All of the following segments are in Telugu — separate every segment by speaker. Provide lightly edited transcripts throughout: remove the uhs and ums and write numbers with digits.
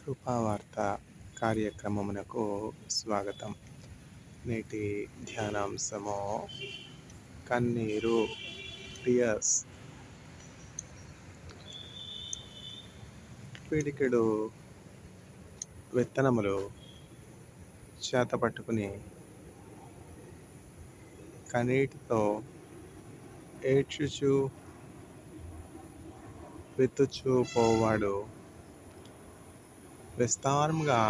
Speaker 1: కృపావార్త కార్యక్రమమునకు స్వాగతం. నేటి ధ్యానాంశము కన్నీరు, టియర్స్. పిడికెడు విత్తనములు చేతపట్టుకుని కన్నీటితో ఏడ్చుచు విత్తుచు పోవాడు విస్తారముగా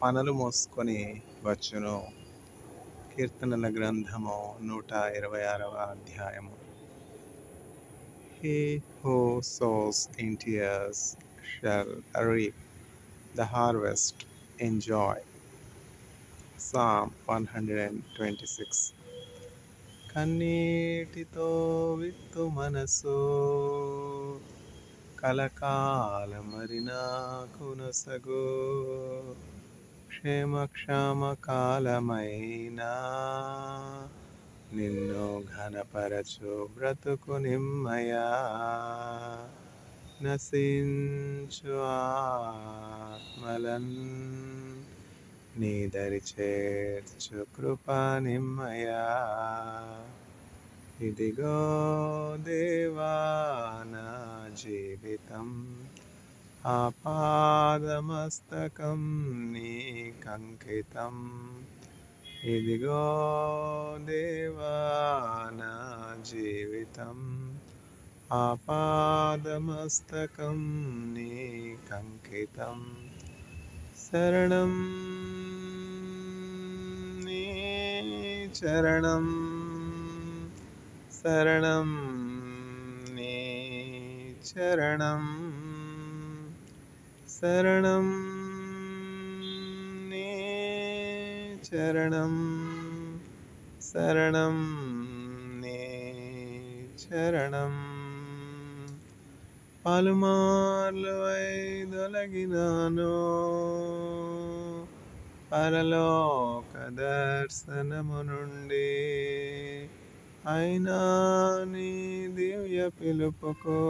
Speaker 1: పనులు మోసుకొని వచ్చును. కీర్తనల గ్రంథము 126వ అధ్యాయము. He who sows in tears shall reap the harvest in joy. Psalm 126. కన్నీటితో విత్తు మనసు కలకాలమరి నాకు నొసగు. క్షేమ కాలమైనా నిన్ను ఘనపరచు బ్రతుకు నిమ్మయా. నశించు ఆత్మలన్ నీ దరి చేర్చు కృపా నిమ్మయా. ఇదిగో దేవా నా జీవితం, ఆపాదమస్తకం నీకంకితం. ఇదిగో దేవా నా జీవితం, ఆపాదమస్తకం నీకంకితం. శరణం నీ చరణం, శరణం నీ చరణం, శరణం నీ చరణం, శరణం నీ చరణం. పలుమార్లు వైదొలగినాను పరలోక దర్శనము నుండి, అయినా నీ దివ్య పిలుపుకు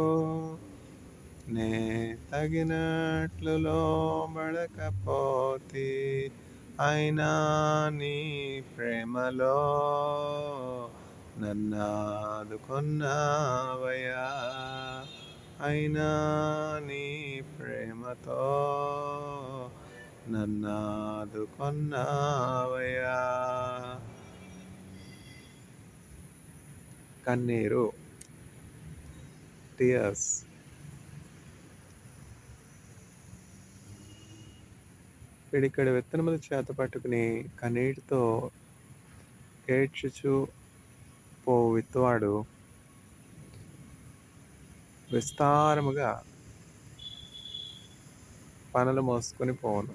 Speaker 1: నే తగినట్లు లోబడకపోతే, అయినా నీ ప్రేమలో నన్నాదుకొన్నావయ్యా. అయినా నీ ప్రేమతో నన్నాదుకొన్నావయ్యా. కన్నీరు, టియర్స్. పిడికెడు విత్తనములు చేత పట్టుకుని కన్నీటితో ఏడ్చుచు పో విత్తువాడు విస్తారముగా పనులు మోసుకొని పోవును.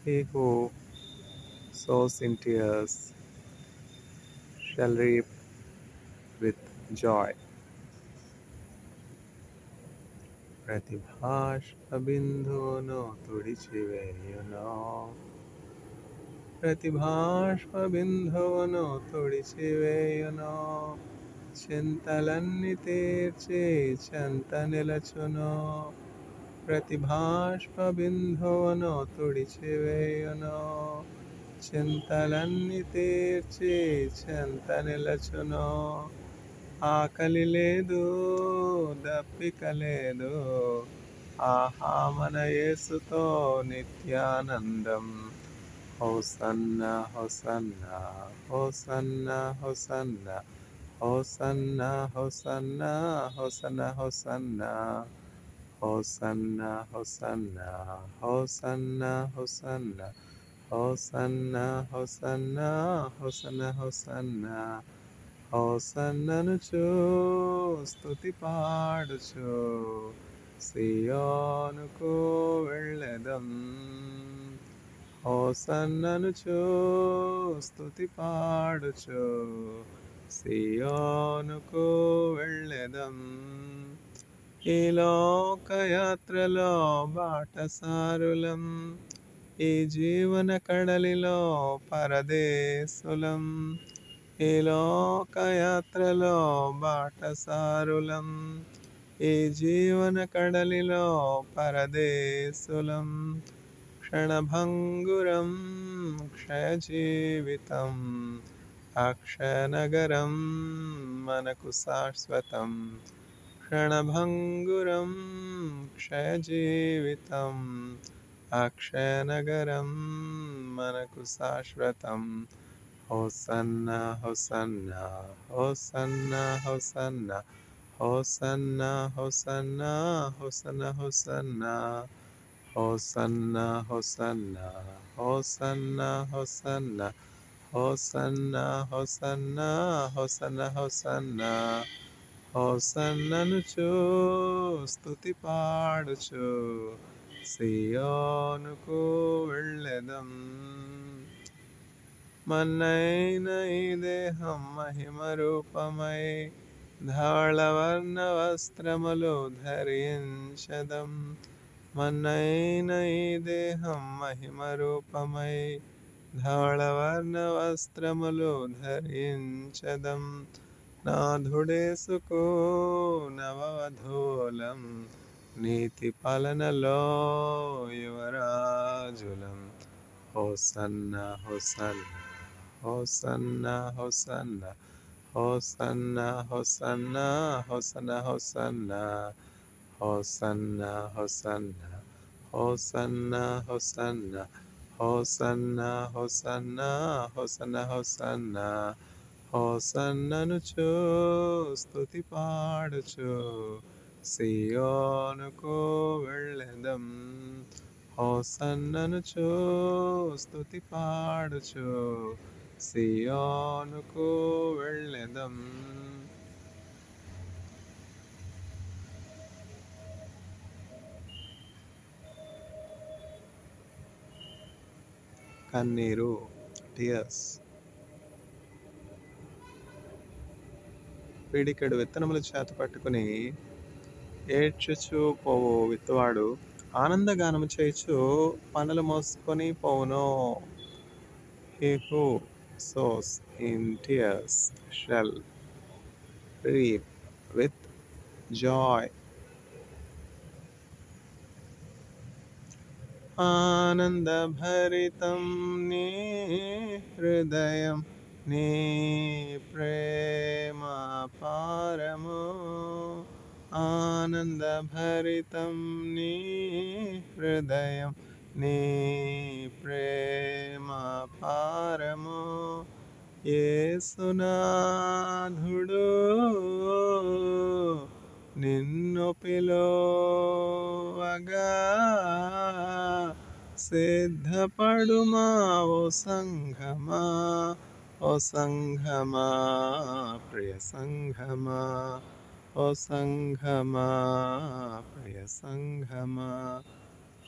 Speaker 1: He who sows in tears shall reap with joy. ప్రతి బాష్ప బిందువును తుడిచివేయును, ప్రతి బాష్ప బిందువును తుడిచివేయును. చింతలన్నీ తీర్చి చెంత నిలచును, ప్రతి బాష్ప బిందువును తుడిచివేయును. చింతలన్నీ తీర్చి చెంత నిలచును. ఆకలి లేదు, దప్పిక లేదు, ఆహా మన యేసుతో నిత్యానందం. హోసన్న హోసన్న హోసన్న హోసన్న హోసన్న హోసన్న హోసన్న హోసన్న హోసన్న హోసన్న హోసన్న హోసన్న హోసన్న హోసన్న హోసన్న హోసన్న హోసన్ననుచు స్తుతి పాడుచు సియోనుకు వెళ్ళెదం. హోసన్ననుచు స్తుతి పాడుచు సియోనుకు వెళ్ళెదం. ఈ లోకయాత్రలో బాటసారులం, ఈ జీవన కడలిలో పరదేశులం. ఈ లోకయాత్రలో బాటసారులం, ఈ జీవన కడలిలో పరదేశులం. క్షణభంగురం క్షయజీవితం, అక్షనగరం మనకు శాశ్వతం. క్షణభంగురం క్షయజీవితం, అక్షయనగరం మనకు శాశ్వతం. హోసన్నా హోసన్నా హోసన్నా హోసన్నా హోసన్నా హోసన్నా హోసన్నా హోసన్నా హోసన్నా హోసన్నా హోసన్నా హోసన్నా హోసన్నా హోసన్నా హోసన్నా హోసన్నా హోసన్ననుచు స్తుతి పాడుచు సియోనుకు వెళ్ళెదం. మన్నైన ఈ దేహం మహిమ రూపమై ధవళవర్ణ వస్త్రములు ధరించదం. మన్నైన ఈ దేహం మహిమ రూపమై ధవళవర్ణ వస్త్రములు ధరించదం. నాథుడేసుకు నవవధూలం, నీతి పాలనలో యువరాజులం. హోసన్నా హోసన్నా హోసన్నా హోసన్నా హోసన్నా హోసన్నా హోసన్నా హోసన్నా హోసన్నా హోసన్నా హోసన్నా హోసన్నా హోసన్నా హోసన్నా హోసన్నా హోసన్నా హోసన్ననుచు స్తుతి పాడుచు సియోనుకు వెళ్ళెదం. హోసన్ననుచు స్తుతి పాడుచు సియోనుకు వెళ్ళెదం. కన్నీరు, టియర్స్. పిడికెడు విత్తనములు చేత పట్టుకుని ఏడ్చుచు పోవు విత్తువాడు ఆనందగానము చేయుచు పనులు మోసుకొని పోవును. He who sows in tears shall reap with joy. ఆనందభరితం నీ హృదయం, నీ ప్రేమ పారము. ఆనందభరితం నీ హృదయం, నీ ప్రేమ పారము. యేసునాథుడు నిన్ను పిలువగా సిద్ధపడుమా ఓ సంఘమా, ఓ సంఘమా, ప్రియ సంఘమా, ఓ సంఘమా, ప్రియ సంఘమా.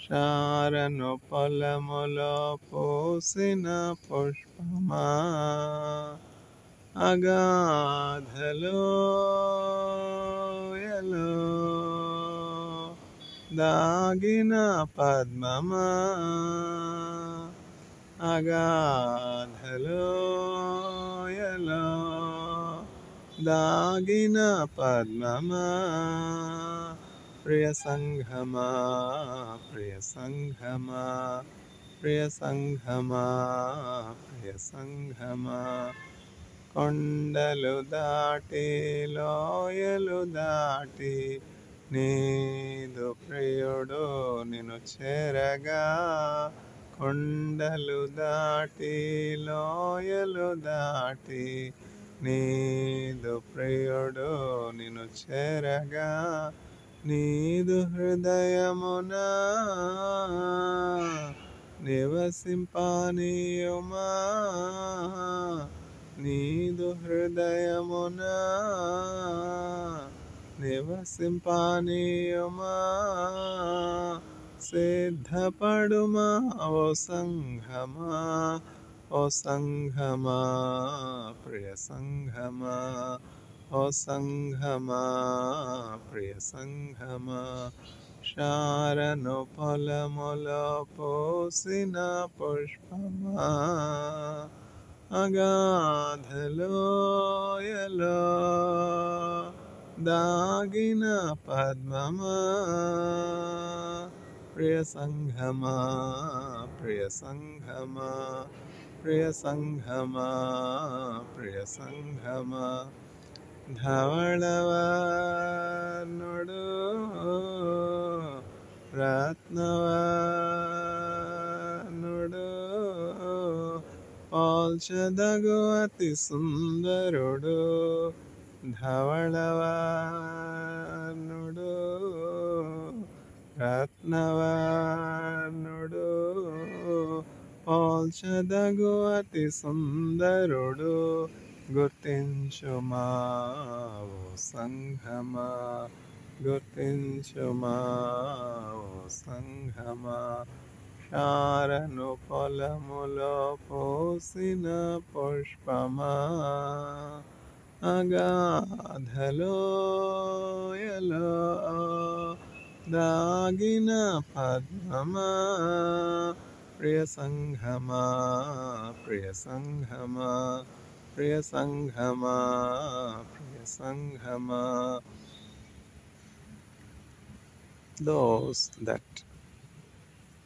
Speaker 1: శారను పొలములో పూసిన పుష్పమా, అగాధలోయలో దాగిన పద్మమా, అగాధలోయలో దాగిన పద్మమా. ప్రియ సంఘమా, ప్రియ సంఘమా, ప్రియ సంఘమా, ప్రియ సంఘమా. కొండలు దాటి లోయలు దాటి నీదు ప్రియుడు నిన్ను చేరగా. కొండలు దాటి లోయలు దాటి నీదు ప్రియుడు నిన్ను చేరగా. నీదు హృదయమునా నివసింపనీయుమా, నీదు హృదయమునా నివసింపనీయుమా. సిద్ధపడుమా ఓ సంఘమా, ఓ సంఘమా, ప్రియ సంఘమా, ఓ సంఘమా, ప్రియ సంఘమా. శారను పొలములో పూసిన పుష్పమా, అగాధలోయలో దాగిన పద్మమా ప్రియ సంఘమా ప్రియ సంఘమా ప్రియ సంఘమా ప్రియ సంఘమా ధవళవర్ణుడు రత్నవర్ణుడు పోల్చదగు అతి సుందరుడు ధవళవర్ణుడు రత్నవర్ణుడు పోల్చదగు అతి సుందరుడు గుర్తించుమా ఓ సంఘమా గుర్తించుమా ఓ సంఘమా శారను పొలములో పోసిన పుష్పమా అగాధలోయలో దాగిన పద్మమా ప్రియ సంఘమా ప్రియ సంఘమా ప్రియ సంఘమా ప్రియ సంఘమా. Those that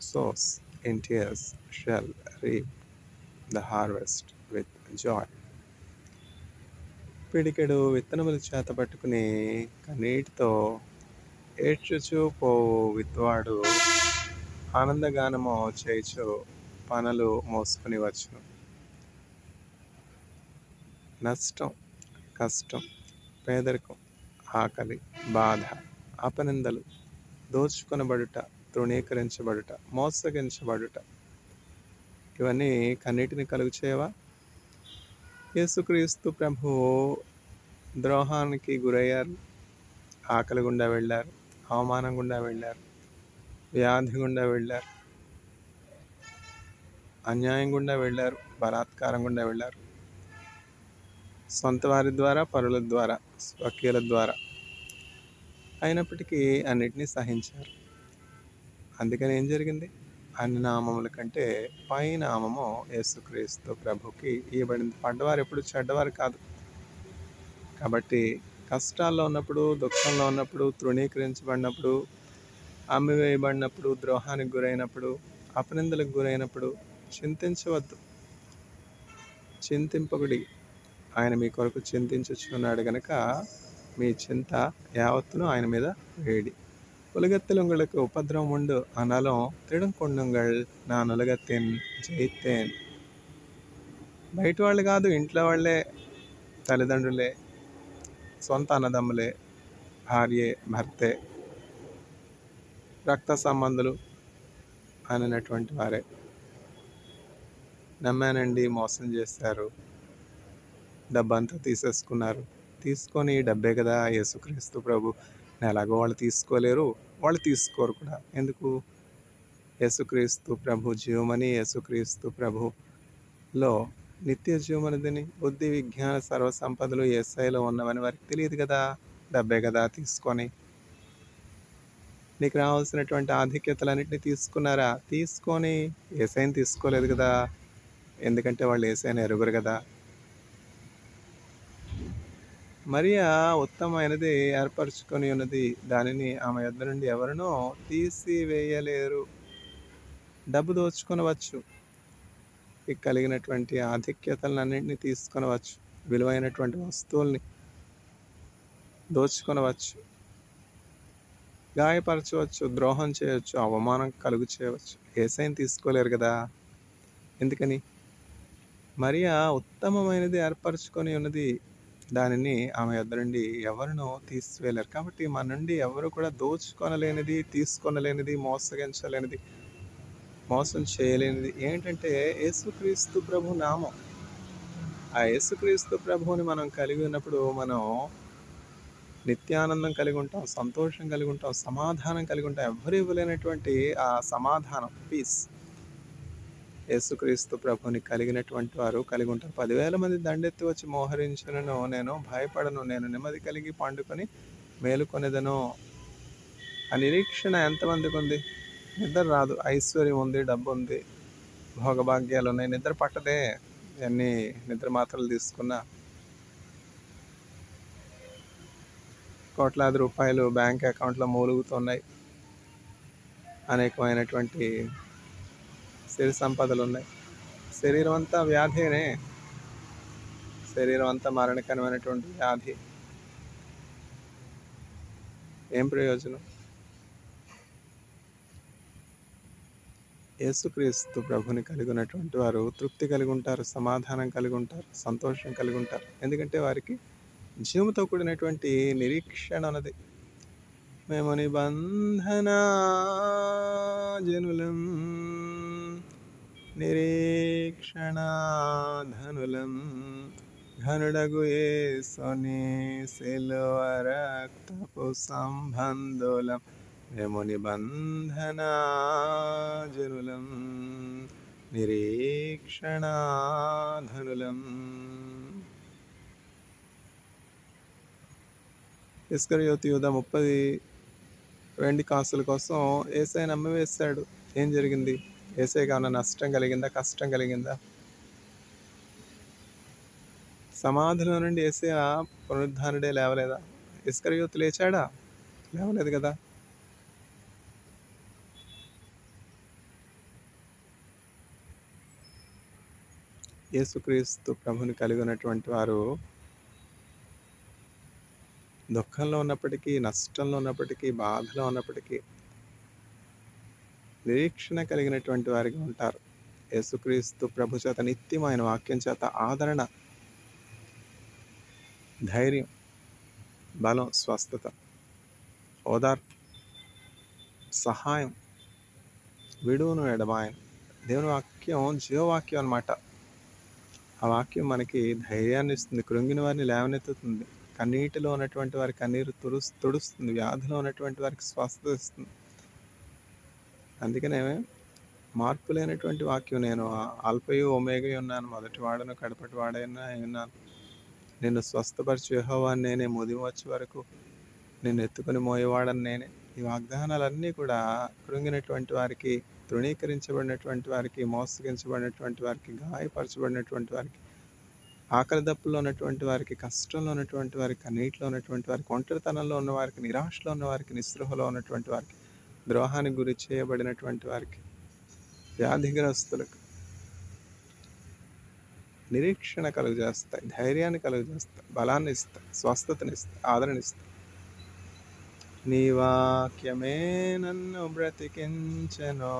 Speaker 1: sows in tears shall reap the harvest with joy. పిడికెడు విత్తనములు చేత పట్టుకుని కన్నీటితో ఏడ్చుచూ పోవు విత్తువాడు ఆనందగానము చేయుచు పనులు మోసుకుని వచ్చును. నష్టం, కష్టం, పేదరికం, ఆకలి, బాధ, అపనిందలు, దోచుకొనబడుట, తృణీకరించబడుట, మోసగించబడుట ఇవన్నీ కన్నీటిని కలుగు చేయవా? యేసుక్రీస్తు ప్రభువు ద్రోహానికి గురయ్యారు, ఆకలి గుండా వెళ్ళారు, అవమానం గుండా వెళ్ళారు, వ్యాధి గుండా వెళ్ళారు, అన్యాయం గుండా వెళ్ళారు, బలాత్కారం గుండా వెళ్ళారు, సొంత వారి ద్వారా, పరుల ద్వారా, స్వకీయుల ద్వారా. అయినప్పటికీ అన్నిటినీ సహించారు. అందుకని ఏం జరిగింది? అన్ని నామముల కంటే పై నామము యేసుక్రీస్తు ప్రభుకి ఇవ్వబడింది. పడ్డవారు ఎప్పుడు చెడ్డవారు కాదు. కాబట్టి కష్టాల్లో ఉన్నప్పుడు, దుఃఖంలో ఉన్నప్పుడు, తృణీకరించబడినప్పుడు, అమ్మివేయబడినప్పుడు, ద్రోహానికి గురైనప్పుడు, అపనిందలకు గురైనప్పుడు చింతించవద్దు, చింతింపకుడి. ఆయన మీ కొరకు చింతించుచున్నాడు గనక మీ చింత యావత్తును ఆయన మీద వేడి. உலகத்தில் உங்களுக்கு உபத்திரவம் உண்டு, ஆனாலும் திடம் கொண்டுங்கள், நான் உலகத்தின் జయిత్తేన్. బయట వాళ్ళు కాదు, ఇంట్లో వాళ్ళే, తల్లిదండ్రులే, సొంత అన్నదమ్ములే, భార్యే, భర్తే, రక్త సంబంధులు అన్నటువంటి వారే నమ్మానండి, మోసం చేశారు, డబ్బంతా తీసేసుకున్నారు. తీసుకొని డబ్బే కదా యేసుక్రీస్తు ప్రభు, ఎలాగో వాళ్ళు తీసుకోలేరు, వాళ్ళు తీసుకోరు కూడా. ఎందుకు? యేసుక్రీస్తు ప్రభు జీవమని, యేసుక్రీస్తు ప్రభులో నిత్య జీవమనిదని, బుద్ధి విజ్ఞాన సర్వసంపదలు యేసయ్యలో ఉన్నవని వారికి తెలియదు కదా. డబ్బే కదా తీసుకొని. నీకు రావాల్సినటువంటి ఆధిక్యతలన్నింటినీ తీసుకున్నారా? తీసుకొని యేసయ్యని తీసుకోలేదు కదా. ఎందుకంటే వాళ్ళు యేసయ్యని ఎరుగురు కదా. మరియా ఉత్తమమైనది ఏర్పరచుకొని ఉన్నది, దానిని ఆమె యొద్ద నుండి ఎవరినో తీసివేయలేరు. డబ్బు దోచుకొనవచ్చు, కలిగినటువంటి ఆధిక్యతలన్నింటినీ తీసుకొనవచ్చు, విలువైనటువంటి వస్తువుల్ని దోచుకొనవచ్చు, గాయపరచవచ్చు, ద్రోహం చేయవచ్చు, అవమానం కలుగు చేయవచ్చు. యేసయ్యని తీసుకోలేరు కదా. ఎందుకని? మరియా ఉత్తమమైనది ఏర్పరచుకొని ఉన్నది, దానిని ఆమె యొద్ద నుండి ఎవరినో తీసివేయలేరు. కాబట్టి మన నుండి ఎవరు కూడా దోచుకొనలేనిది, తీసుకొనలేనిది, మోసగించలేనిది, మోసం చేయలేనిది ఏంటంటే యేసుక్రీస్తు ప్రభు నామం. ఆ యేసుక్రీస్తు ప్రభువుని మనం కలిగి ఉన్నప్పుడు మనం నిత్యానందం కలిగి ఉంటాం, సంతోషం కలిగి ఉంటాం, సమాధానం కలిగి ఉంటాం. ఎవరు ఇవ్వలేనటువంటి ఆ సమాధానం, పీస్, యేసుక్రీస్తు ప్రభుని కలిగినటువంటి వారు కలిగి ఉంటారు. 10,000 మంది దండెత్తి వచ్చి మోహరించినను నేను భయపడను, నేను నెమ్మది కలిగి పండుకొని మేలుకొనేదను. ఆ నిరీక్షణ ఎంతమందికి ఉంది? నిద్ర రాదు, ఐశ్వర్యం ఉంది, డబ్బు ఉంది, భోగభాగ్యాలు ఉన్నాయి, నిద్ర పట్టదే. అన్నీ నిద్ర మాత్రలు తీసుకున్నా. కోట్లాది రూపాయలు బ్యాంక్ అకౌంట్లో మూలుగుతున్నాయి. అనేకమైనటువంటి సిరి సంపదలు ఉన్నాయి. శరీరం అంతా వ్యాధినే, శరీరం అంతా మరణకరమైనటువంటి వ్యాధి. ఏం ప్రయోజనం? యేసుక్రీస్తు ప్రభుని కలిగి ఉన్నటువంటి వారు తృప్తి కలిగి ఉంటారు, సమాధానం కలిగి ఉంటారు, సంతోషం కలిగి ఉంటారు. ఎందుకంటే వారికి జీవంతో కూడినటువంటి నిరీక్షణ ఉన్నది. మేము నిబంధన జనులం, నిరీక్షణాధనులం, ఘనుడగు యేసుని శిలువ రక్తపు సంబంధులం. మేము నిబంధన జనులం, నిరీక్షణాధనులం. ఇస్కరియోతు యూదా 30 వెండి కాసుల కోసం యేసయ్యను నమ్మివేశాడు. ఏం జరిగింది? యేసయ్యకి ఏమన్నా నష్టం కలిగిందా, కష్టం కలిగిందా? సమాధిలో నుండి యేసయ్య పునరుద్ధానుడే లేవలేదా? ఇస్కరియోతు లేచాడా? లేవలేదు కదా. యేసుక్రీస్తు ప్రభుని కలిగి ఉన్నటువంటి వారు దుఃఖంలో ఉన్నప్పటికీ, నష్టంలో ఉన్నప్పటికీ, బాధలో ఉన్నప్పటికీ నిరీక్షణ కలిగినటువంటి వారిగా ఉంటారు. యేసుక్రీస్తు ప్రభు చేత నిత్యం ఆయన వాక్యం చేత ఆదరణ, ధైర్యం, బలం, స్వస్థత, ఓదార్పు, సహాయం, విడువను ఎడమాయన. దేవుని వాక్యం జీవవాక్యం అన్నమాట. ఆ వాక్యం మనకి ధైర్యాన్ని ఇస్తుంది, కృంగిన వారిని లేవనెత్తుతుంది, కన్నీటిలో ఉన్నటువంటి వారి కన్నీరు తుడుస్తుంది, వ్యాధిలో ఉన్నటువంటి వారికి స్వస్థత ఇస్తుంది. అందుకనే మార్పు లేనటువంటి వాక్యం, నేను ఆల్ఫయు ఒమేగా ఉన్నాను, మొదటి వాడను కడపటి వాడైనా ఉన్నాను, నిన్ను స్వస్థపరిచి యెహోవా నేనే, ముదిమి వచ్చే వరకు నిన్ను ఎత్తుకుని మోయేవాడని నేనే. ఈ వాగ్దానాలన్నీ కూడా కృంగినటువంటి వారికి, తృణీకరించబడినటువంటి వారికి, మోసగించబడినటువంటి వారికి, గాయపరచబడినటువంటి వారికి, ఆకలి దప్పుల్లో ఉన్నటువంటి వారికి, కష్టంలో ఉన్నటువంటి వారికి, కన్నీటిలో ఉన్నటువంటి వారికి, ఒంటరితనంలో ఉన్న వారికి, నిరాశలో ఉన్న వారికి, నిస్పృహలో ఉన్నటువంటి వారికి, ద్రోహానికి గురి చేయబడినటువంటి వారికి, వ్యాధిగ్రస్తులకు నిరీక్షణ కలుగజేస్తాయి, ధైర్యాన్ని కలుగజేస్తాయి, బలాన్ని ఇస్తాయి, స్వస్థతనిస్తాయి, ఆదరణిస్తాయి. నీ వాక్యమే నన్ను బ్రతికించెను,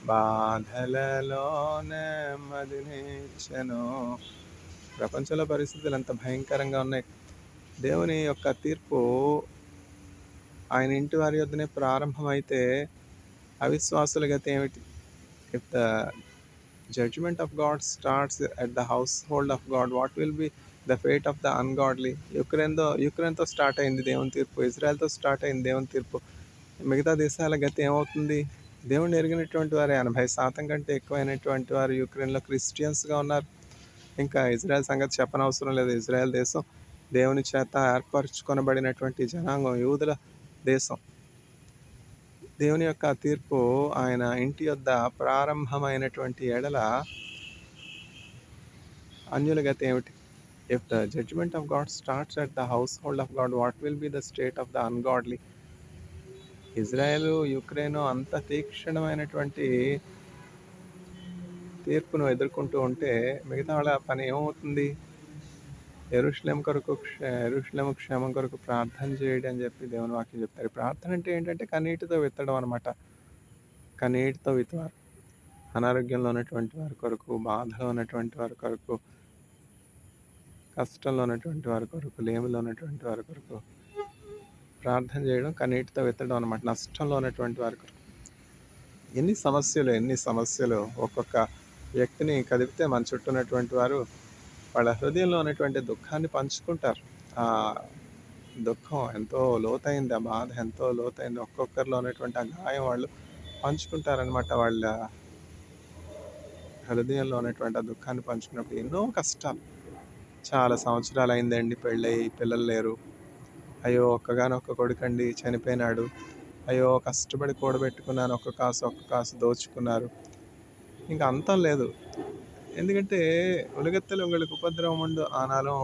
Speaker 1: బాధలలో నెమ్మదినిచ్చెను. ప్రపంచంలో పరిస్థితులు ఎంత భయంకరంగా ఉన్నాయి. దేవుని యొక్క తీర్పు ఆయన ఇంటి వారి యొద్దనే ప్రారంభమైతే అవిశ్వాసుల గతి ఏమిటి? If the judgement of God starts at the household of God, what will be the fate of the ungodly? యుక్రెయిన్తో స్టార్ట్ అయింది దేవుని తీర్పు, ఇజ్రాయెల్తో స్టార్ట్ అయింది దేవుని తీర్పు. మిగతా దేశాల గతి ఏమవుతుంది? దేవుని ఎరిగినటువంటి వారు 80% కంటే ఎక్కువైనటువంటి వారు యుక్రెయిన్లో క్రిస్టియన్స్గా ఉన్నారు. ఇంకా ఇజ్రాయెల్ సంగతి చెప్పనవసరం లేదు. ఇజ్రాయెల్ దేశం దేవుని చేత ఏర్పరచుకొనబడినటువంటి జనాంగం, యూదుల దేశం. దేవుని యొక్క తీర్పు ఆయన ఇంటి యొద్ద ప్రారంభమైనటువంటి ఎడల అన్యుల గతి ఏమిటి? If the judgement of God starts at the household of God, what will be the state of the ungodly? Israel, Ukraine అంత తీక్షణమైనటువంటి తీర్పును ఎదుర్కొంటూ ఉంటే మిగతా వాళ్ళ పని ఏమవుతుంది? యెరూషలేము క్షేమం కొరకు ప్రార్థన చేయడం అని చెప్పి దేవుని వాక్యం చెప్తారు. ప్రార్థన అంటే ఏంటంటే కన్నీటితో విత్తడం అనమాట. కన్నీటితో విత్తారు. అనారోగ్యంలో ఉన్నటువంటి వారి కొరకు, బాధలో ఉన్నటువంటి వారి కొరకు, కష్టంలో ఉన్నటువంటి వారి కొరకు, లేమిలో ఉన్నటువంటి వారి కొరకు ప్రార్థన చేయడం, కన్నీటితో విత్తడం అనమాట. నష్టంలో ఉన్నటువంటి వారి కొరకు. ఎన్ని సమస్యలు ఒక్కొక్క వ్యక్తిని కదిపితే మన చుట్టూ ఉన్నటువంటి వారు వాళ్ళ హృదయంలో ఉన్నటువంటి దుఃఖాన్ని పంచుకుంటారు. ఆ దుఃఖం ఎంతో లోతైంది, ఆ బాధ ఎంతో లోతైంది. ఒక్కొక్కరిలో ఉన్నటువంటి ఆ గాయం వాళ్ళు పంచుకుంటారనమాట. వాళ్ళ హృదయంలో ఉన్నటువంటి ఆ దుఃఖాన్ని పంచుకున్నప్పుడు ఎన్నో కష్టాలు. చాలా సంవత్సరాలు అయిందండి పెళ్ళయి, పిల్లలు లేరు. అయ్యో ఒక్కగానొక్క కొడుకండి చనిపోయినాడు. అయ్యో కష్టపడి కూడబెట్టుకున్నాను, ఒక్క కాసు దోచుకున్నారు. ఇంకా అంతం లేదు. ఎందుకంటే ఉలగత్తెలు உங்களுக்கு ఉపద్రవం ఉండు ఆనాலும்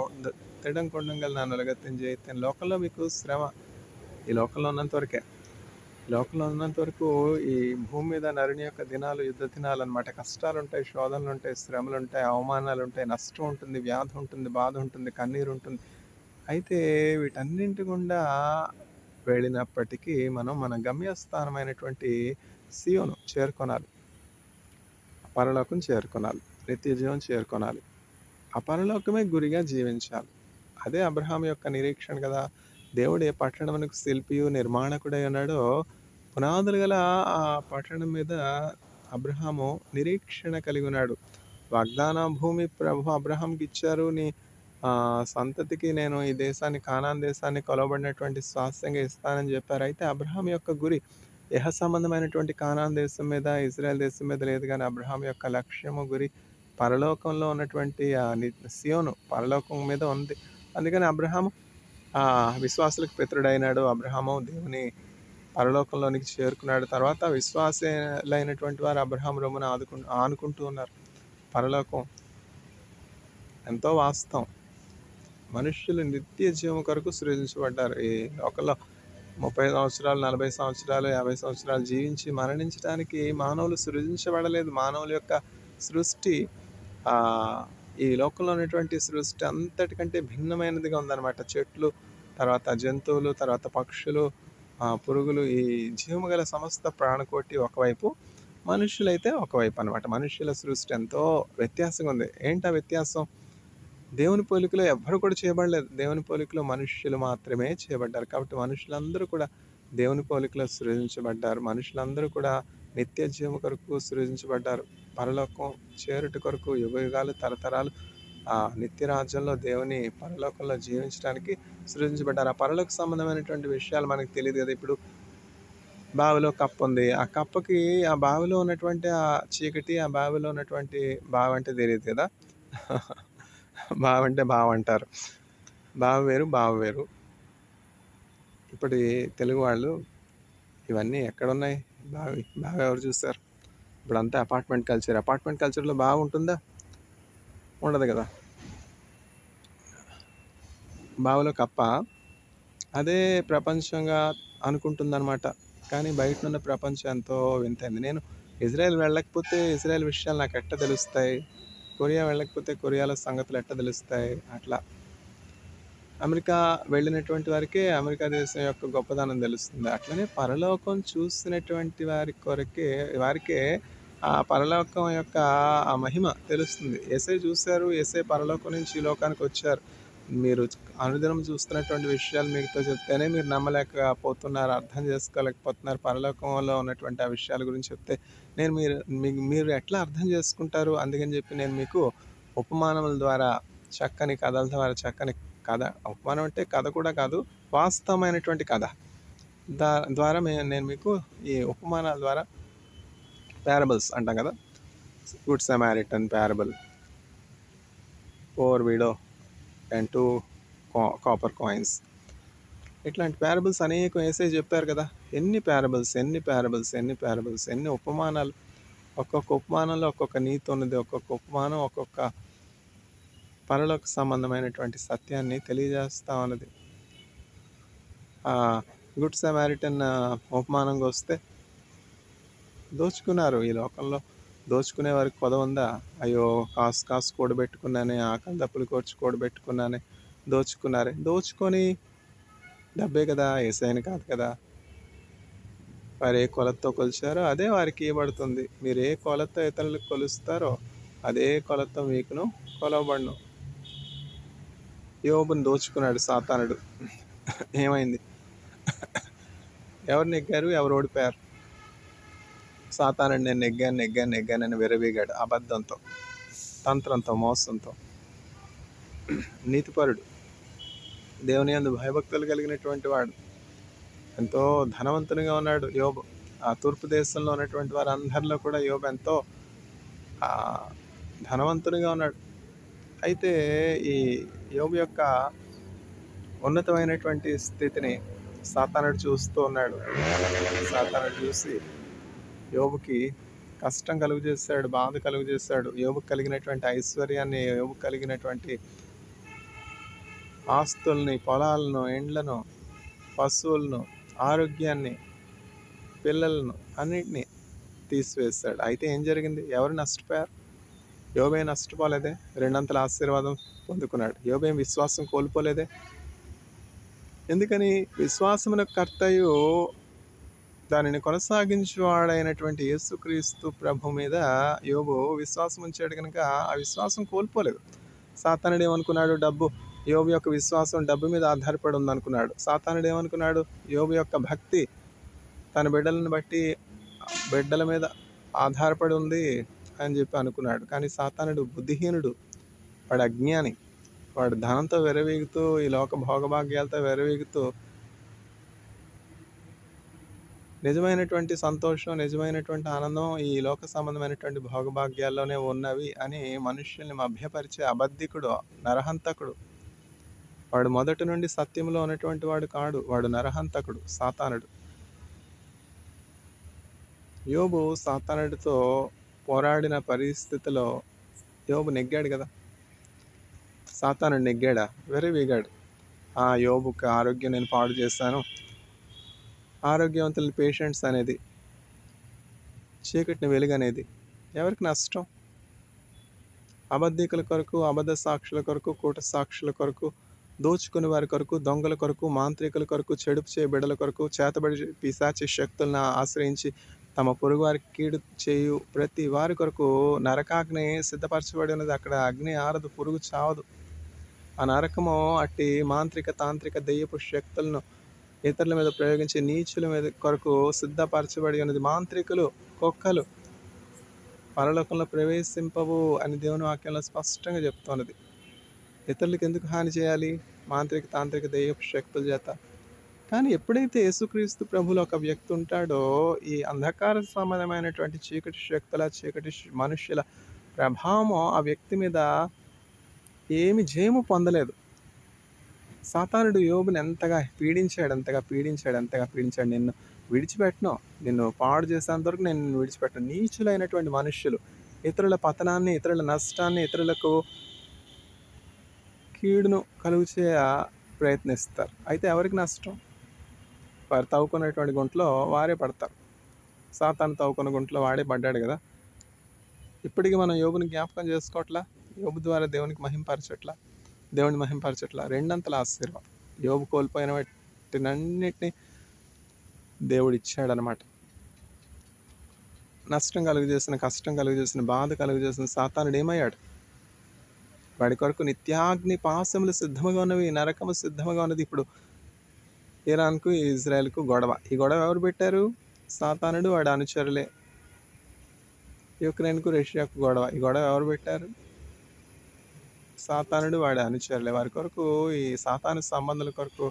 Speaker 1: తిడం కొండంగల్ నన్నులగత్తిన జయిత్తాను. లోకంలో మీకు శ్రమ ఈ లోకంలో ఉన్నంత వరకే. లోకంలో ఉన్నంత వరకు ఈ భూమి మీద నరుని యొక్క దినాలు యుద్ధ దినాలు అనమాట. కష్టాలుంటాయి, శోధనలుంటాయి, శ్రమలుంటాయి, అవమానాలుంటాయి, నష్టం ఉంటుంది, వ్యాధి ఉంటుంది, బాధ ఉంటుంది, కన్నీరు ఉంటుంది. అయితే వీటన్నింటి గుండా వెళ్ళినప్పటికీ మనం మన గమ్యస్థానమైనటువంటి సియోను చేరుకొనాలి. పరలోకం చేరుకొనాలి. నిత్య జీవం చేరుకొనాలి. ఆ పరలోకమే గురిగా జీవించాలి. అదే అబ్రహాం యొక్క నిరీక్షణ కదా! దేవుడు ఏ పట్టణమునకు శిల్పియు, నిర్మాణకుడై ఉన్నాడో, పునాదులు గల ఆ పట్టణం మీద అబ్రహాము నిరీక్షణ కలిగి ఉన్నాడు. వాగ్దాన భూమి ప్రభు అబ్రహాంకి ఇచ్చారు. నీ సంతతికి నేను ఈ దేశాన్ని, కానాన్ దేశాన్ని కొలవబడినటువంటి స్వాస్థ్యంగా ఇస్తానని చెప్పారు. అయితే అబ్రహాం యొక్క గురి ఇహ సంబంధమైనటువంటి కానాన్ దేశం మీద, ఇజ్రాయెల్ దేశం మీద లేదు కానీ అబ్రహాం యొక్క లక్ష్యము, గురి పరలోకంలో ఉన్నటువంటి సియోను పరలోకం మీద ఉంది. అందుకని అబ్రహాము విశ్వాసులకు పితరుడైనాడు. అబ్రహాము దేవుని పరలోకంలోనికి చేరుకున్నాడు. తర్వాత విశ్వాసులైనటువంటి వారు అబ్రహాం రొమ్మున ఆనుకుంటూ ఉన్నారు. పరలోకం ఎంతో వాస్తవం. మనుష్యులు నిత్య జీవం కొరకు సృజించబడ్డారు. ఈ లోకంలో 30 సంవత్సరాలు, 40 సంవత్సరాలు, 50 సంవత్సరాలు జీవించి మరణించడానికి మానవులు సృజించబడలేదు. మానవుల యొక్క సృష్టి ఈ లోకంలో ఉన్నటువంటి సృష్టి అంతటికంటే భిన్నమైనదిగా ఉందన్నమాట. చెట్లు, తర్వాత జంతువులు, తర్వాత పక్షులు, పురుగులు, ఈ జీవము గల సమస్త ప్రాణకోటి ఒకవైపు, మనుష్యులైతే ఒకవైపు అనమాట. మనుష్యుల సృష్టి ఎంతో వ్యత్యాసంగా ఉంది. ఏంటా వ్యత్యాసం? దేవుని పోలికలో ఎవ్వరు కూడా చేయబడలేదు. దేవుని పోలికలో మనుష్యులు మాత్రమే చేయబడ్డారు. కాబట్టి మనుషులందరూ కూడా దేవుని పోలికలో సృజించబడ్డారు. మనుషులందరూ కూడా నిత్య జీవం కొరకు సృజించబడ్డారు. పరలోకం చేరుట కొరకు యుగయుగాలు, తరతరాలు నిత్య రాజ్యంలో దేవుని పరలోకంలో జీవించడానికి సృజించబడ్డారు. ఆ పరలోక సంబంధమైనటువంటి విషయాలు మనకు తెలియదు కదా. ఇప్పుడు బావిలో కప్ప ఉంది. ఆ కప్పకి ఆ బావిలో ఉన్నటువంటి ఆ చీకటి, ఆ బావిలో ఉన్నటువంటి బావి అంటే తెలియదు కదా. బావి అంటే బావి అంటారు. బావి వేరు, బావి వేరు. ఇప్పుడు తెలుగు వాళ్ళు ఇవన్నీ ఎక్కడున్నాయి? బావి ఎవరు చూస్తారు? ఇప్పుడంతా అపార్ట్మెంట్ కల్చర్. అపార్ట్మెంట్ కల్చర్లో బావి ఉంటుందా? ఉండదు కదా. బావిలో కప్ప అదే ప్రపంచంగా అనుకుంటుందన్నమాట. కానీ బయట ఉన్న ప్రపంచం ఎంతో వింతైంది. నేను ఇజ్రాయెల్ వెళ్ళకపోతే ఇజ్రాయెల్ విషయాలు నాకు ఎట్ట తెలుస్తాయి? కొరియా వెళ్ళకపోతే కొరియాలో సంగతులు ఎట్ట తెలుస్తాయి? అట్లా అమెరికా వెళ్ళినటువంటి వారికే అమెరికా దేశం యొక్క గొప్పదనం తెలుస్తుంది. అట్లనే పరలోకం చూసినటువంటి వారికే ఆ పరలోకం యొక్క ఆ మహిమ తెలుస్తుంది. యేసయ్య చూశారు. యేసయ్య పరలోకం నుంచి ఈ లోకానికి వచ్చారు. మీరు అనుదినం చూస్తున్నటువంటి విషయాలు మీతో చెప్తేనే మీరు నమ్మలేకపోతున్నారు, అర్థం చేసుకోలేకపోతున్నారు. పరలోకంలో ఉన్నటువంటి ఆ విషయాల గురించి చెప్తే మీరు ఎట్లా అర్థం చేసుకుంటారు? అందుకని చెప్పి నేను మీకు ఉపమానముల ద్వారా, చక్కని కథల ద్వారా, చక్కని కథ, ఉపమానం అంటే కథ కూడా కాదు, వాస్తవమైనటువంటి కథ ద్వారా నేను మీకు ఈ ఉపమానాల ద్వారా, ప్యారబుల్స్ అంటాం కదా, good Samaritan parable, poor widow and 2 copper coins, ఇట్లాంటి ప్యారబుల్స్ అనేకం యేసయ్య చెప్పారు కదా. ఎన్ని ప్యారబుల్స్, ఎన్ని ఉపమానాలు. ఒక్కొక్క ఉపమానంలో ఒక్కొక్క నీతి ఉన్నది. ఒక్కొక్క ఉపమానం ఒక్కొక్క పరలోక సంబంధమైనటువంటి సత్యాన్ని తెలియజేస్తా ఉన్నది. గుడ్ సమారిటన్ ఉపమానంగా వస్తే, దోచుకున్నారు. ఈ లోకంలో దోచుకునే వారికి కొదవుందా? అయ్యో, కాసు కూడబెట్టుకున్నానే, ఆకలి దప్పులు కోర్చి కూడబెట్టుకున్నానే, దోచుకున్నారే. దోచుకొని డబ్బే కదా, యేసయ్యని కాదు కదా. వారు ఏ కొలతతో కొలిచారో అదే వారికి ఇవ్వబడుతుంది. మీరు ఏ కొలత ఇతరులకు కొలుస్తారో అదే కొలత మీకును కొలవబడును. యోబుని దోచుకున్నాడు సాతానుడు. ఏమైంది? ఎవరు నెగ్గారు, ఎవరు ఓడిపోయారు? సాతానుడు నేను నెగ్గానని విరవీగాడు అబద్ధంతో, తంత్రంతో, మోసంతో. నీతిపరుడు, దేవుని యందు భయభక్తులు కలిగినటువంటి వాడు, ఎంతో ధనవంతునిగా ఉన్నాడు యోబు. ఆ తూర్పు దేశంలో ఉన్నటువంటి వారు అందరిలో కూడా యోబు ఎంతో ధనవంతునిగా ఉన్నాడు. అయితే ఈ యోబు యొక్క ఉన్నతమైనటువంటి స్థితిని సాతానుడు చూస్తూ ఉన్నాడు. సాతానుడు చూసి యోబుకి కష్టం కలుగు చేశాడు, బాధ కలుగు చేశాడు. యోబుకు కలిగినటువంటి ఐశ్వర్యాన్ని, యోబుకు కలిగినటువంటి ఆస్తుల్ని, పొలాలను, ఇండ్లను, పశువులను, ఆరోగ్యాన్ని, పిల్లలను అన్నిటినీ తీసివేశాడు. అయితే ఏం జరిగింది? ఎవరు నష్టపోయారు? యోబే నష్టపోలేదే, రెండంతల ఆశీర్వాదం పొందుకున్నాడు. యోబేం విశ్వాసం కోల్పోలేదే. ఎందుకని? విశ్వాసమునకు కర్తయు దానిని కొనసాగించువాడైనటువంటి యేసుక్రీస్తు ప్రభు మీద యోబు విశ్వాసం ఉంచాడు కనుక ఆ విశ్వాసం కోల్పోలేదు. సాతానుడు ఏమనుకున్నాడు? యోబు యొక్క విశ్వాసం డబ్బు మీద ఆధారపడి ఉందనుకున్నాడు. సాతానుడు ఏమనుకున్నాడు? యోబు యొక్క భక్తి తన బిడ్డల మీద ఆధారపడి ఉంది అని చెప్పి అనుకున్నాడు. కానీ సాతానుడు బుద్ధిహీనుడు, వాడు అజ్ఞాని. వాడు ధనంతో వెరవీగుతూ, ఈ లోక భోగభాగ్యాలతో వెరవీగుతూ నిజమైనటువంటి సంతోషం, నిజమైనటువంటి ఆనందం ఈ లోక సంబంధమైనటువంటి భోగభాగ్యాల్లోనే ఉన్నవి అని మనుష్యుల్ని మభ్యపరిచే అబద్ధికుడు, నరహంతకుడు. వాడు మొదటి నుండి సత్యంలో ఉన్నటువంటి వాడు కాడు. వాడు నరహంతకుడు, సాతానుడు. యోబు సాతానుడితో పోరాడిన పరిస్థితిలో యోబు నెగ్గాడు కదా. సాతానుడు నెగ్గాడా? వెరవీగాడు. యోబుకి ఆరోగ్యం నేను పాడు చేశాను, ఆరోగ్యవంతుల పేషెంట్స్ అనేది, చీకటిని వెలుగనేది ఎవరికి నష్టం? అబద్ధికుల కొరకు, అబద్ధ సాక్షుల కొరకు, కూట సాక్షుల కొరకు, దోచుకుని వారి కొరకు, దొంగల కొరకు, మాంత్రికుల కొరకు, చెడుపు చే బిడ్డల కొరకు, చేతబడి పిశాచి శక్తులను ఆశ్రయించి తమ పొరుగు వారికి కీడు చేయు ప్రతి వారి కొరకు నరకాగ్ని సిద్ధపరచబడి ఉన్నది. అక్కడ అగ్ని ఆరదు, పురుగు చావదు. ఆ నరకము అట్టి మాంత్రిక, తాంత్రిక, దెయ్యపు శక్తులను ఇతరుల మీద ప్రయోగించే నీచుల మీద కొరకు సిద్ధపరచబడి ఉన్నది. మాంత్రికులు, కుక్కలు పరలోకంలో ప్రవేశింపవు అని దేవుని వాక్యంలో స్పష్టంగా చెప్తున్నది. ఇతరులకు ఎందుకు హాని చేయాలి? మాంత్రిక, తాంత్రిక, దెయ్యపు శక్తుల చేత. కానీ ఎప్పుడైతే యేసుక్రీస్తు ప్రభులో ఒక వ్యక్తి ఉంటాడో, ఈ అంధకార సంబంధమైనటువంటి చీకటి శక్తుల, చీకటి మనుష్యుల ప్రభావం ఆ వ్యక్తి మీద ఏమి జయము పొందలేదు. సాతానుడు యోబుని ఎంతగా పీడించాడు, నిన్ను విడిచిపెట్టను, నిన్ను పాడు చేసేంత వరకు నేను నిన్ను విడిచిపెట్టను. నీచులైనటువంటి మనుష్యులు ఇతరుల పతనాన్ని, ఇతరుల నష్టాన్ని, ఇతరులకు కీడును కలుగు చేయ ప్రయత్నిస్తారు. అయితే ఎవరికి నష్టం? వారు తవ్వుకున్నటువంటి గుంటలో వారే పడతారు. సాతాను తవ్వుకున్న గుంటలో వాడే పడ్డాడు కదా. ఇప్పటికీ మనం యోబుని జ్ఞాపకం చేసుకోవట్లా? యోబు ద్వారా దేవునికి దేవుని మహింపరచట్లా? రెండంతల ఆశీర్వాదం. యోబు కోల్పోయిన వాటినన్నిటినీ దేవుడు ఇచ్చాడనమాట. నష్టం కలుగజేసిన, కష్టం కలుగజేసిన, బాధ కలుగజేసిన సాతానుడు ఏమయ్యాడు? వాడి కొరకు నిత్యాగ్ని పాశములు సిద్ధముగా ఉన్నవి, నరకము సిద్ధముగా ఉన్నది. ఇప్పుడు ఇరాన్కు, ఇజ్రాయెల్కు గొడవ. ఈ గొడవ ఎవరు పెట్టారు? సాతానుడు, వాడి అనుచరులే. యుక్రెయిన్కు, రష్యాకు గొడవ. ఈ గొడవ ఎవరు పెట్టారు? సాతానుడు, వాడి అనుచరులే. వారి కొరకు, ఈ సాతాను సంబంధాల కొరకు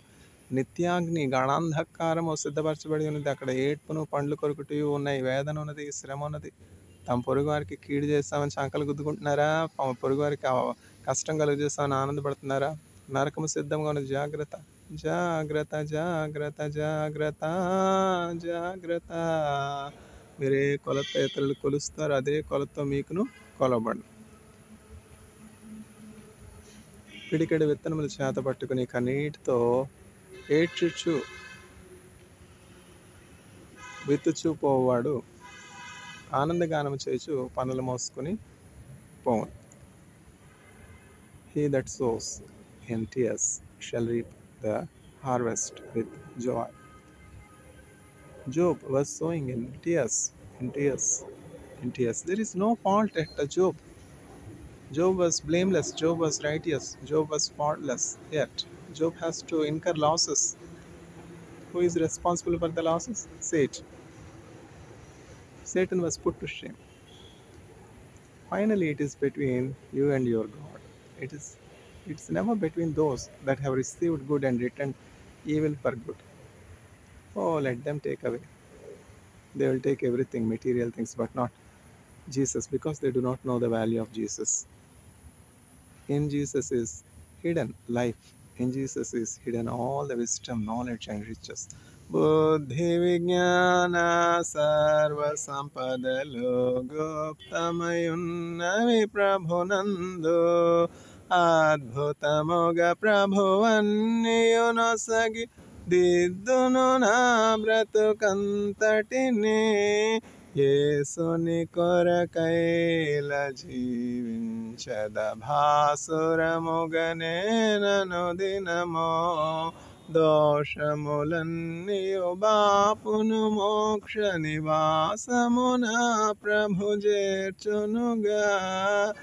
Speaker 1: నిత్యాగ్ని, గాఢాంధకారము సిద్ధపరచబడి ఉన్నది. అక్కడ ఏడ్పును, పండ్లు కొరుకుటి ఉన్నాయి, వేదన ఉన్నది, శ్రమ ఉన్నది. తమ పొరుగు వారికి కీడు చేస్తామని చంకలు గుద్దుకుంటున్నారా? పొరుగు వారికి కష్టం కలుగు చేస్తామని ఆనందపడుతున్నారా? నరకము సిద్ధంగా ఉన్నది. జాగ్రత్త, జాగ్రత్త, జాగ్రత్త, జాగ్రత్త, జాగ్రత్త. మీరే కొలత ఇతరులు కొలుస్తారు, అదే కొలతో మీకును కొలబడు. పిడికెడు విత్తనములు చేత పట్టుకుని కన్నీటితో ఏడ్చుచు విత్తుచూ పోవాడు ఆనందగానము చేయుచు పనులు మోసుకొని పోవును. He that sows in tears shall reap the harvest with joy. Job was sowing in tears. There is no fault at Job. Job was blameless. Job was righteous. Job was faultless. Yet Job has to incur losses. Who is responsible for the losses? Satan was put to shame. Finally, it is between you and your God. It's never between those that have received good and returned evil for good. Oh, let them take away. They will take everything, material things, but not Jesus, because they do not know the value of Jesus. In Jesus is hidden life. In Jesus is hidden all the wisdom, knowledge and riches. బుద్ధి విజ్ఞాన సర్వ సంపదలు గుప్తమయున్నవి ప్రభునందు. అద్భుతముగా ప్రభువన్నీయునొసగి దిద్దును నా బ్రతుకంతటిని. యేసుని కొరకైల జీవించద భాసురముగనే నను దినమో. దోషములన్నీయు బాపును మోక్ష నివాసమున ప్రభు చేర్చునుగా.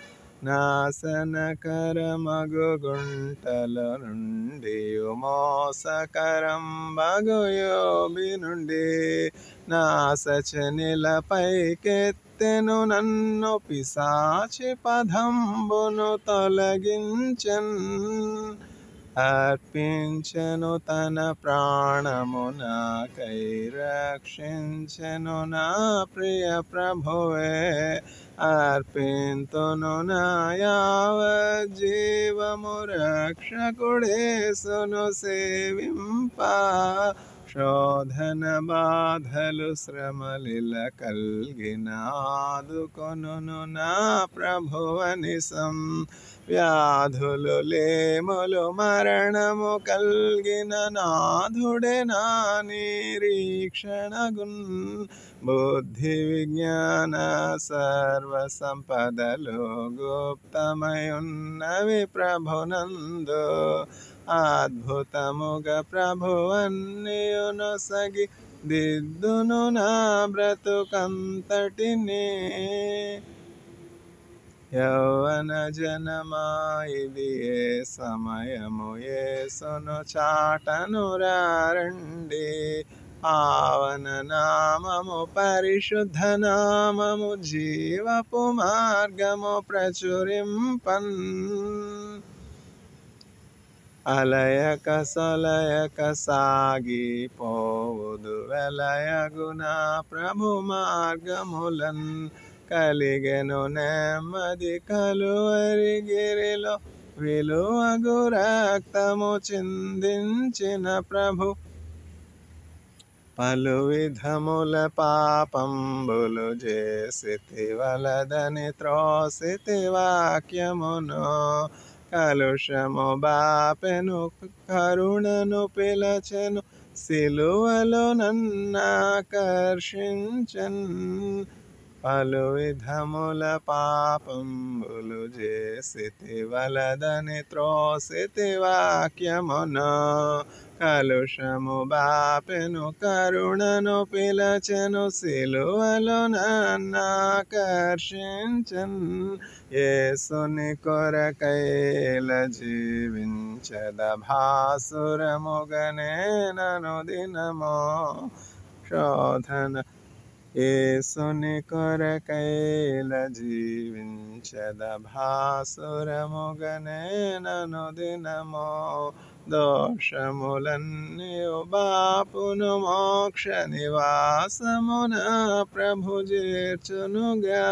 Speaker 1: నాశనకరమగు గుంటల నుండి మోసకరంబగు యోబి నుండి నాశచనిలపైకెత్తెను నన్ను పిశాచి పదంబును తొలగించెన్. అర్పించెను తన ప్రాణము నాకై రక్షించెను నా ప్రియ ప్రభువే. అర్పింతును నా యావజ్జీవము రక్షకుడేసును సేవింప. శోధన బాధలు శ్రమలిల కల్గిన ఆదుకొనును నా ప్రభువనిసం. వ్యాధులు లేములు మరణము కల్గిన నాథుడే నా నిరీక్షణగున్. బుద్ధి విజ్ఞాన సర్వ సంపదలు గుప్తమయున్నవి ప్రభునందు. అద్భుతముగా ప్రభువన్నీయునొసగి దిద్దును నా బ్రతుకంతటిని. యౌవన జనమా ఇది ఏ సమయము యేసును చాటను రండి. పావన నామము పరిశుద్ధ నామము జీవపు మార్గము ప్రచురింపన్. అలయక సొలయక సాగిపోవుదు వెలయగున ప్రభు మార్గములన్. కలిగెను నెమ్మది కలువరి గిరిలో విలువగు రక్తము చిందించిన ప్రభు. పలు విధముల పాపంబులు చేసితి వలదని త్రోసితి వాక్యమును. కలుషము బాపెను కరుణను పిలచెను సిలువలో నన్నాకర్షించన్. పలు విధముల పాపంబులు చేసితి వలదని త్రోసితి వాక్యమును. కలుషము బాపెను కరుణను పిలచెను సిలువలో నన్నాకర్షించన్. యేసుని కొరకైల జీవించద భాసురముగనే నను దినమో. శోధన యేసుని కొరకైల జీవించద భాసురముగనే నను దినమో. దోషములన్నీయు బాపును మోక్ష నివాసమున ప్రభు చేర్చునుగా.